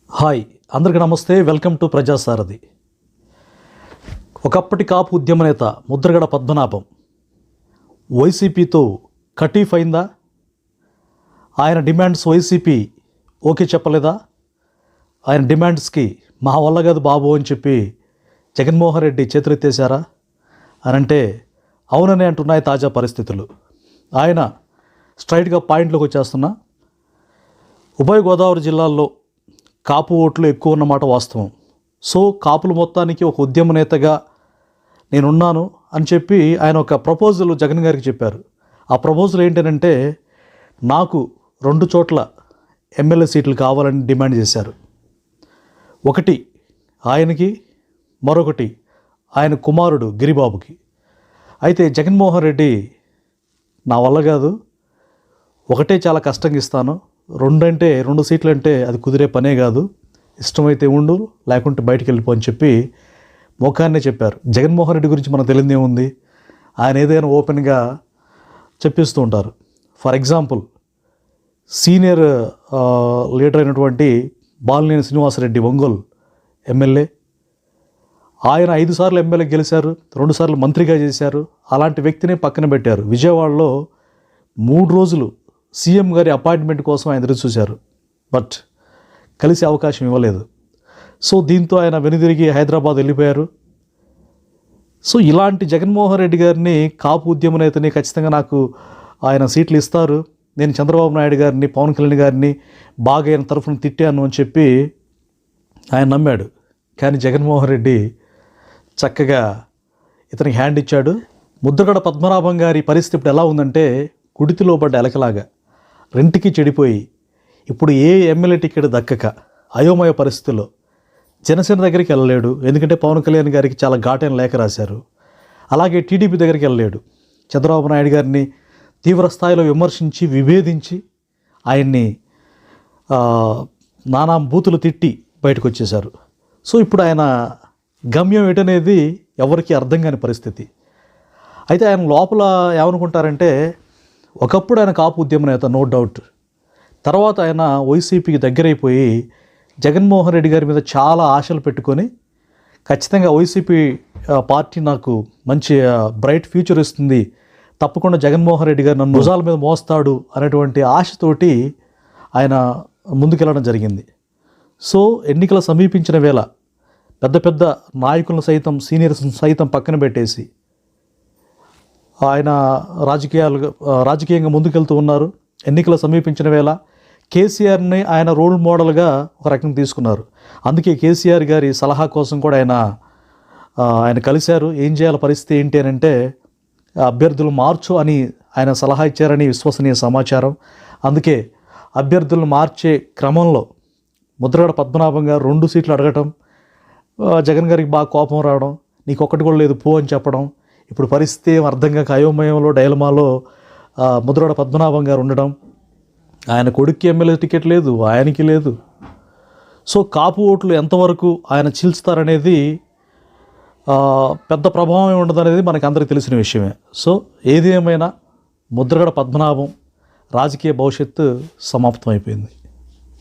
Hi, అందరికీ నమస్తే. Welcome to Prajasarathi. ఒకప్పటి కాపు ఉద్యమ నేత ముద్రగడ పద్మనాభం వైసీపీతో కటీఫ్ అయిందా? ఆయన డిమాండ్స్ వైసీపీ ఓకే చెప్పలేదా? ఆయన డిమాండ్స్కి మా వల్ల కాదు బాబు అని చెప్పి జగన్మోహన్ రెడ్డి చేతులెత్తేశారా అని అంటే అవుననే అంటున్నాయి తాజా పరిస్థితులు. ఆయన స్ట్రైట్గా పాయింట్లోకి వచ్చేస్తున్నా. ఉభయ గోదావరి జిల్లాల్లో కాపు ఓట్లు ఎక్కువ ఉన్నమాట వాస్తవం. సో కాపుల మొత్తానికి ఒక ఉద్యమ నేతగా నేనున్నాను అని చెప్పి ఆయన ఒక ప్రపోజల్ జగన్ గారికి చెప్పారు. ఆ ప్రపోజల్ ఏంటంటే నాకు 2 చోట్ల ఎమ్మెల్యే సీట్లు కావాలని డిమాండ్ చేశారు. ఒకటి ఆయనకి, మరొకటి ఆయన కుమారుడు గిరిబాబుకి. అయితే జగన్మోహన్ రెడ్డి నా వల్ల కాదు, ఒకటే చాలా కష్టంగా ఇస్తాను, 2 సీట్లు అంటే అది కుదిరే పనే కాదు, ఇష్టమైతే ఉండు లేకుంటే బయటికి వెళ్ళిపో అని చెప్పి ముఖాన్నే చెప్పారు. జగన్మోహన్ రెడ్డి గురించి మనకు తెలియదే ఉంది. ఆయన ఏదైనా ఓపెన్గా చెప్పిస్తూ ఉంటారు. ఫర్ ఎగ్జాంపుల్ సీనియర్ లీడర్ అయినటువంటి బాలినేని శ్రీనివాసరెడ్డి ఒంగోలు ఎమ్మెల్యే, ఆయన 5 సార్లు ఎమ్మెల్యే గెలిచారు, 2 సార్లు మంత్రిగా చేశారు. అలాంటి వ్యక్తిని పక్కన పెట్టారు. విజయవాడలో 3 రోజులు సీఎం గారి అపాయింట్మెంట్ కోసం ఆయన ఎదురు చూశారు, బట్ కలిసే అవకాశం ఇవ్వలేదు. సో దీంతో ఆయన వెనుదిరిగి హైదరాబాద్ వెళ్ళిపోయారు. సో ఇలాంటి జగన్మోహన్ రెడ్డి గారిని, కాపు ఉద్యమ నేతని, ఖచ్చితంగా నాకు ఆయన సీట్లు ఇస్తారు, నేను చంద్రబాబు నాయుడు గారిని, పవన్ కళ్యాణ్ గారిని బాగా ఆయన తరఫున తిట్టాను అని చెప్పి ఆయన నమ్మాడు. కానీ జగన్మోహన్ రెడ్డి చక్కగా ఇతనికి హ్యాండ్ ఇచ్చాడు. ముద్రగడ పద్మనాభం గారి పరిస్థితి ఇప్పుడు ఎలా ఉందంటే కుడితిలో పడ్డ ఎలకలాగా రెంటికి చెడిపోయి ఇప్పుడు ఏ ఎమ్మెల్యే టికెట్ దక్కక అయోమయ పరిస్థితుల్లో జనసేన దగ్గరికి వెళ్ళలేడు. ఎందుకంటే పవన్ కళ్యాణ్ గారికి చాలా ఘాటైన లేఖ రాశారు. అలాగే టీడీపీ దగ్గరికి వెళ్ళలేడు. చంద్రబాబు నాయుడు గారిని తీవ్ర స్థాయిలో విమర్శించి, విభేదించి, ఆయన్ని నానా బూతులు తిట్టి బయటకు వచ్చేశారు. సో ఇప్పుడు ఆయన గమ్యం ఏంటనేది ఎవరికి అర్థం కాని పరిస్థితి. అయితే ఆయన లోపల ఏమనుకుంటారంటే ఒకప్పుడు ఆయన కాపు ఉద్యమ నేత, నో డౌట్. తర్వాత ఆయన వైసీపీకి దగ్గరైపోయి జగన్మోహన్ రెడ్డి గారి మీద చాలా ఆశలు పెట్టుకొని ఖచ్చితంగా వైసీపీ పార్టీ నాకు మంచి బ్రైట్ ఫ్యూచర్ ఇస్తుంది, తప్పకుండా జగన్మోహన్ రెడ్డి గారు నన్ను భుజాల మీద మోస్తాడు అనేటువంటి ఆశతోటి ఆయన ముందుకెళ్ళడం జరిగింది. సో ఎన్నికలు సమీపించిన వేళ పెద్ద పెద్ద నాయకులను సైతం, సీనియర్స్ సైతం పక్కన పెట్టేసి ఆయన రాజకీయంగా ముందుకెళ్తూ ఉన్నారు. ఎన్నికలు సమీపించిన వేళ కేసీఆర్ని ఆయన రోల్ మోడల్గా ఒక రకంగా తీసుకున్నారు. అందుకే కేసీఆర్ గారి సలహా కోసం కూడా ఆయన కలిశారు. ఏం చేయాలి, పరిస్థితి ఏంటి అని అంటే అభ్యర్థులు మార్చు అని ఆయన సలహా ఇచ్చారని విశ్వసనీయ సమాచారం. అందుకే అభ్యర్థులను మార్చే క్రమంలో ముద్రగడ పద్మనాభం గారు 2 సీట్లు అడగటం, జగన్ గారికి బాగా కోపం రావడం, నీకు ఒక్కటి కూడా లేదు పో అని చెప్పడం. ఇప్పుడు పరిస్థితి ఏం అర్థం కాక అయోమయంలో, డైలమాలో ముద్రగడ పద్మనాభం గారు ఉండడం. ఆయన కొడుక్కి ఎమ్మెల్యే టికెట్ లేదు, ఆయనకి లేదు. సో కాపు ఓట్లు ఎంతవరకు ఆయన చీల్చుతారనేది పెద్ద ప్రభావం ఉండదు అనేది మనకు అందరికీ తెలిసిన విషయమే. సో ఏది ఏమైనా ముద్రగడ పద్మనాభం రాజకీయ భవిష్యత్తు సమాప్తం అయిపోయింది.